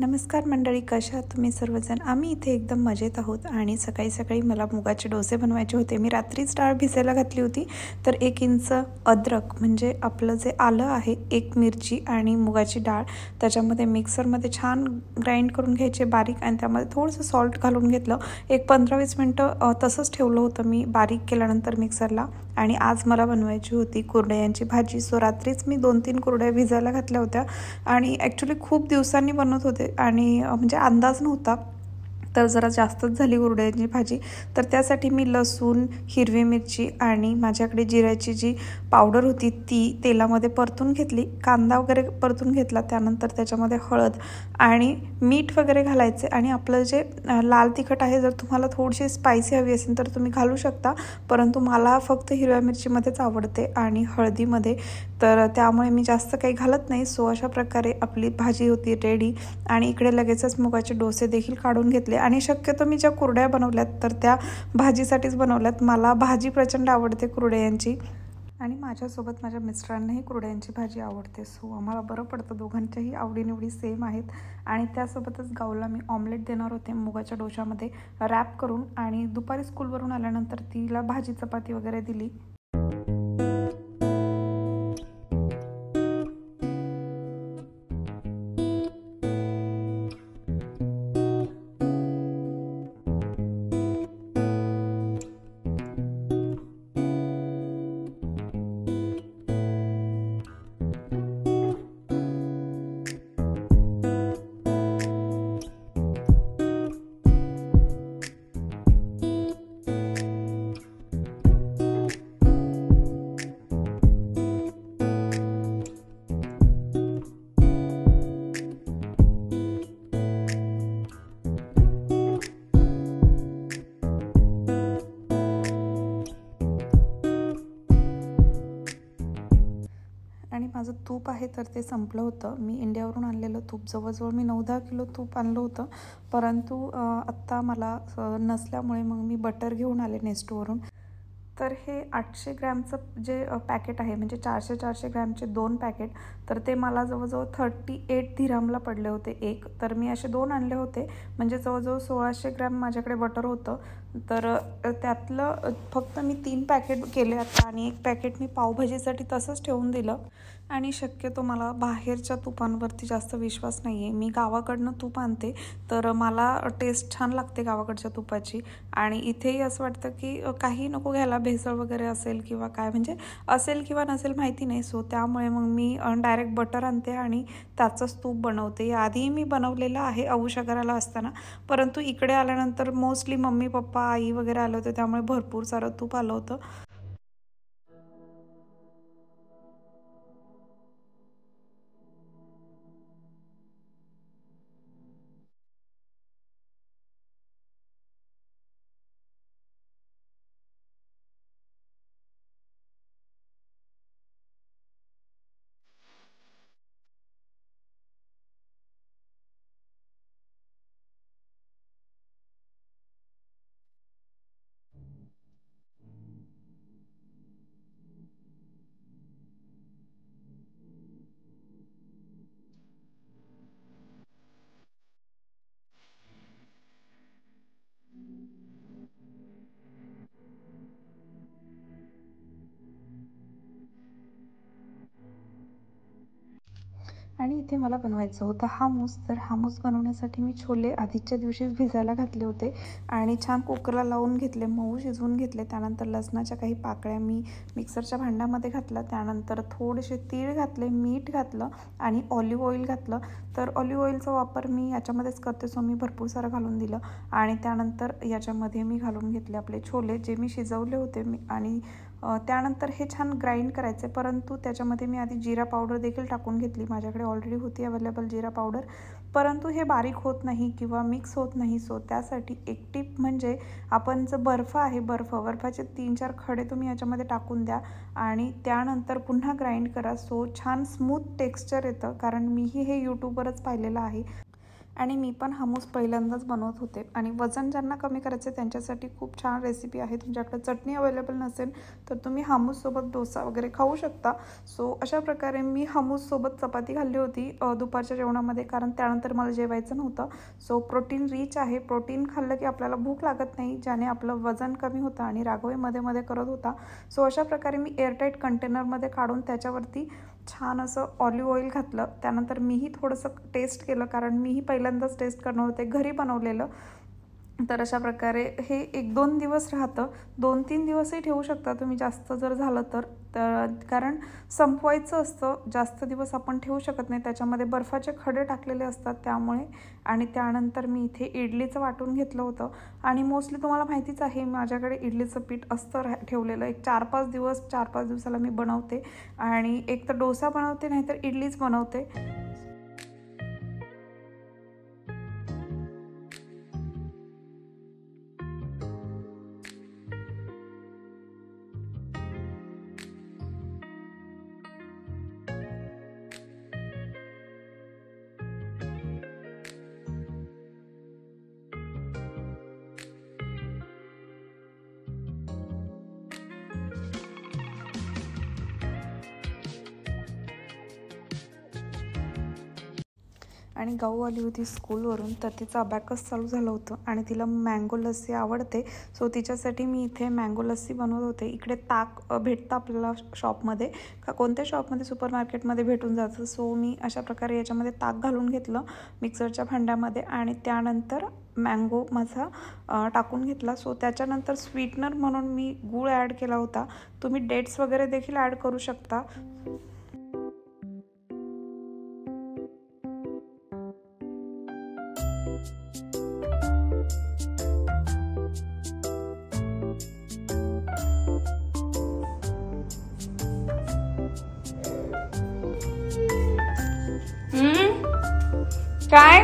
नमस्कार मंडळी, कशा आहात तुम्ही सर्वजण? आम्ही इथे एकदम मजेत आहोत आणि सकाळी सकाळी मला मुगाचे डोसे बनवायचे होते. मी रात्रीच डाळ भिजायला घातली होती. तर 1 इंच अद्रक म्हणजे आपलं जे आलं आहे, 1 मिरची आणि मुगाची डाळ त्याच्यामध्ये मिक्सरमध्ये छान ग्राइंड करून घ्यायचे बारीक आणि त्यामध्ये थोडंसं सॉल्ट घालून घेतलं. एक 15-20 मिनटं तसंच ठेवलं होतं मी बारीक केल्यानंतर मिक्सरला. आणि आज मला बनवायची होती कुरडयांची भाजी. सो रात्रीच मी 2-3 कुरडया भिजायला घातल्या होत्या आणि ॲक्च्युली खूप दिवसांनी बनवत होते आणि म्हणजे अंदाज नव्हता, तर जरा जास्तच झाली कुरडयांची भाजी. तर त्यासाठी मी लसूण, हिरवी मिरची आणि माझ्याकडे जिऱ्याची जी पावडर होती ती तेलामध्ये परतून घेतली. कांदा वगैरे परतून घेतला. त्यानंतर त्याच्यामध्ये हळद आणि मीठ वगैरे घालायचे आणि आपलं जे लाल तिखट आहे, जर तुम्हाला थोडीशी स्पायसी हवी असेल तर तुम्ही घालू शकता, परंतु मला फक्त हिरव्या मिरचीमध्येच आवडते आणि हळदीमध्ये, तर त्यामुळे मी जास्त काही घालत नाही. सो अशा प्रकारे आपली भाजी होती रेडी. आणि इकडे लगेचच मुगाचे डोसे देखील काढून घेतले आणि शक्यतो मी ज्या कुरड्या बनवल्यात तर त्या भाजीसाठीच बनवल्यात. मला भाजी प्रचंड आवडते कुरड्यांची आणि माझ्यासोबत माझ्या मिस्टरांनाही कुरड्यांची भाजी आवडते. सो आम्हाला बरं पडतं, दोघांच्याही आवडीनिवडी सेम आहेत. आणि त्यासोबतच गाऊला मी ऑमलेट देणार होते मुगाच्या डोशामध्ये रॅप करून, आणि दुपारी स्कूलवरून आल्यानंतर तिला भाजी चपाती वगैरे दिली. आणि माझं तूप आहे तर ते संपलं होतं. मी इंडियावरून आणलेलं तूप, जवळजवळ मी 9-10 किलो तूप आणलं होतं, परंतु आत्ता मला नसल्यामुळे मग मी बटर घेऊन आले नेस्टोवरून. तर हे 800 ग्रॅमचं जे पॅकेट आहे, म्हणजे 400 ग्रॅमचे 2 पॅकेट, तर ते मला जवळजवळ 38 दिरहमला पडले होते एक. तर मी असे 2 आणले होते, म्हणजे जवळजवळ 1600 ग्रॅम माझ्याकडे बटर होतं. तर त्यातलं फक्त मी 3 पॅकेट केले आता आणि 1 पॅकेट मी पावभाजीसाठी तसंच ठेवून दिलं. आणि शक्यतो मला बाहेरच्या तुपांवरती जास्त विश्वास नाही आहे. मी गावाकडनं तूप आणते, तर मला टेस्ट छान लागते गावाकडच्या तुपाची. आणि इथेही असं वाटतं की काही नको घ्यायला, भेसळ वगैरे असेल किंवा काय, म्हणजे असेल किंवा नसेल माहिती नाही. सो त्यामुळे मग मी डायरेक्ट बटर आणते आणि त्याचंच तूप बनवते. याआधीही मी बनवलेलं आहे औषधाला असताना, परंतु इकडे आल्यानंतर मोस्टली मम्मी पप्पा आई वगैरे आले होते, त्यामुळे भरपूर सारं तूप आलं होतं. आणि इथे मला बनवायचं होतं हामूस. तर हामूस बनवण्यासाठी मी छोले आधीच्या दिवशीच भिजायला घातले होते आणि छान कुकरला लावून घेतले, मऊ शिजवून घेतले. त्यानंतर लसणाच्या काही पाकळ्या मी मिक्सरच्या भांड्यामध्ये घातल्या. त्यानंतर थोडेसे तीळ घातले, मीठ घातलं आणि ऑलिव्ह ऑइल घातलं. तर ऑलिव्ह ऑइलचा वापर मी याच्यामध्येच करते, सो मी भरपूर सारं घालून दिलं. आणि त्यानंतर याच्यामध्ये मी घालून घेतले आपले छोले जे मी शिजवले होते आणि त्यानंतर हे छान ग्राइंड करायचे. परंतु त्याच्यामध्ये मी आधी जिरा पावडर देखील टाकून घेतली. माझ्याकडे ऑलरेडी होती अवेलेबल जिरा पावडर, परंतु हे बारीक होत नाही किंवा मिक्स होत नाही. सो त्यासाठी एक टिप म्हणजे आपण जो बर्फ आहे, बर्फाचे 3-4 खडे तुम्ही याच्यामध्ये टाकून द्या आणि त्यानंतर पुन्हा ग्राइंड करा. सो छान स्मूथ टेक्स्चर येतं, कारण मीही हे यूट्यूबवरच पाहिलेलं आहे. आणि मी पण हमूस पहिल्यांदाच बनवत होते. आणि वजन ज्यांना कमी करायचं त्यांच्यासाठी खूप छान रेसिपी आहे. तुमच्याकडे चटणी अवेलेबल नसेल तर तुम्ही हमूससोबत डोसा वगैरे खाऊ शकता. सो अशा प्रकारे मी हमूससोबत चपाती खाल्ली होती दुपारच्या जेवणामध्ये, कारण त्यानंतर मला जेवायचं नव्हतं. सो प्रोटीन रिच आहे. प्रोटीन खाल्लं की आपल्याला भूक लागत नाही, ज्याने आपलं वजन कमी होतं. आणि राघवही मध्ये मध्ये करत होता. सो अशा प्रकारे मी एअरटाईट कंटेनरमध्ये काढून त्याच्यावरती छान असं ऑलिव्ह ऑइल घातलं. त्यानंतर मीही थोडंसं टेस्ट केलं, कारण मीही पहिल्यांदाच टेस्ट करणार होते, घरी बनवलेलं. तर अशा प्रकारे हे 1-2 दिवस राहतं. 2-3 दिवसही ठेवू शकता तुम्ही जास्त जर झालं तर, कारण संपवायचं असतं. जास्त दिवस आपण ठेवू शकत नाही, त्याच्यामध्ये बर्फाचे खडे टाकलेले असतात त्यामुळे. आणि त्यानंतर मी इथे इडलीचं वाटून घेतलं होतं. आणि मोस्टली तुम्हाला माहितीच आहे माझ्याकडे इडलीचं पीठ असतं ठेवलेलं. एक 4-5 दिवसाला मी बनवते. आणि एक तर डोसा बनवते, नाहीतर इडलीच बनवते. आणि गाऊ आली होती स्कूलवरून, तर तिचं अबॅकस चालू झालं होतं आणि तिला मँगो लस्सी आवडते. सो तिच्यासाठी मी इथे मँगो लस्सी बनवत होते. इकडे ताक भेटतं आपल्याला शॉपमध्ये, का कोणत्या शॉपमध्ये, सुपरमार्केटमध्ये भेटून जातं. सो मी अशा प्रकारे याच्यामध्ये ताक घालून घेतलं मिक्सरच्या भांड्यामध्ये. आणि त्यानंतर मँगो माझा टाकून घेतला. सो त्याच्यानंतर स्वीटनर म्हणून मी गूळ ॲड केला होता. तुम्ही डेट्स वगैरे देखील ॲड करू शकता. काय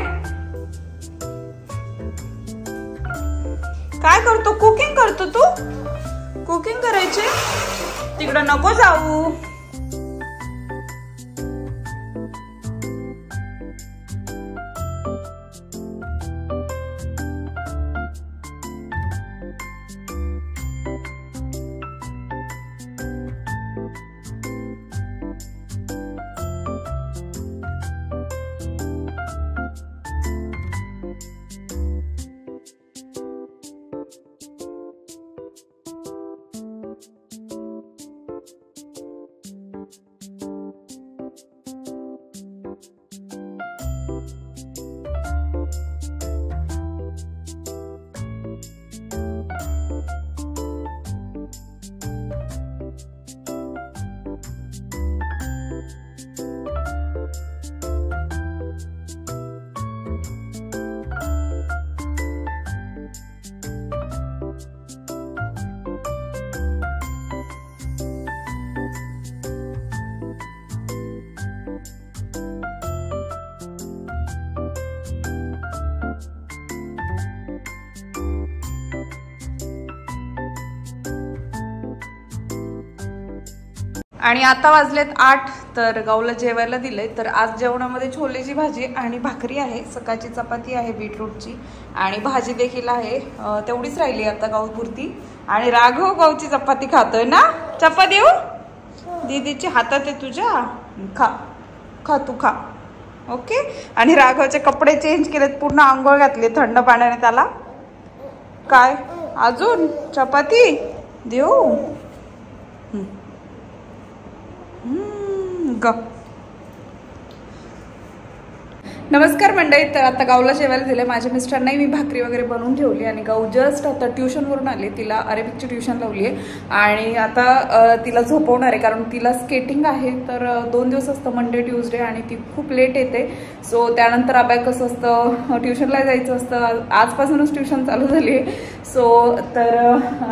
काय करतो? कुकिंग करतो तू? कुकिंग करायचे? तिकडं नको जाऊ. आणि आता वाजलेत 8, तर गाऊला जेवायला दिलंय. तर आज जेवणामध्ये छोलेची भाजी आणि भाकरी आहे, सकाळची चपाती आहे बीटरूटची, आणि भाजी देखील आहे. तेवढीच राहिली आता गाऊपुरती. आणि राघव गाऊची चपाती खातोय ना. चपाती देऊ दीदीच्या हातात आहे तुझ्या, खा खा तू खा. ओके. आणि राघवचे कपडे चेंज केलेत, पूर्ण आंघोळ घातली थंड पाण्याने त्याला. काय अजून चपाती देऊ? ग. नमस्कार मंडळी. तर आता गाऊला जेवायला दिले. माझ्या मिस्टरनाही मी भाकरी वगैरे बनवून ठेवली. आणि गाऊ जस्ट आता ट्युशनवरून आले. तिला अरेबिकची ट्युशन लावली आहे आणि आता तिला झोपवणार आहे, कारण तिला स्केटिंग आहे. तर 2 दिवस असतं, मंडे ट्यूजडे, आणि ती खूप लेट येते. सो त्यानंतर अबॅकस असतं, ट्युशनला जायचं असतं. आजपासूनच ट्युशन चालू झाली आहे. सो तर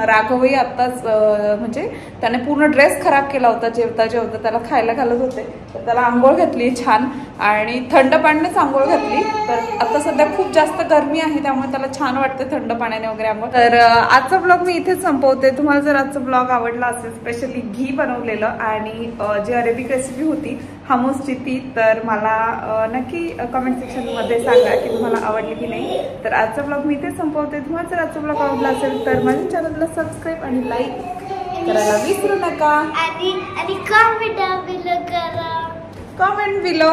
राघवही आत्ताच म्हणजे त्याने पूर्ण ड्रेस खराब केला होता जेवता जेवता. त्याला खायला घालत होते, तर त्याला आंघोळ घातली छान. आणि थंड पाण्याने आंघोळ घातली. तर आता सध्या खूप जास्त गरमी आहे त्यामुळे त्याला छान वाटतं थंड पाण्याने वगैरे आंघोळ. तर आजचा ब्लॉग मी इथेच संपवते. तुम्हाला जर आजचा ब्लॉग आवडला असेल, स्पेशली घी बनवलेलं आणि जी अरेबिक रेसिपी होती हमूसची ती, तर मला नक्की कमेंट सेक्शनमध्ये सांगा की तुम्हाला आवडली की नाही. तर आजचा ब्लॉग मी इथेच संपवते. तुम्हाला जर आजचा ब्लॉग आवडला असेल तर माझ्या चॅनलला सबस्क्राईब आणि लाईक करायला विसरू नका. आणि कमेंट बिलो करा. Comment below.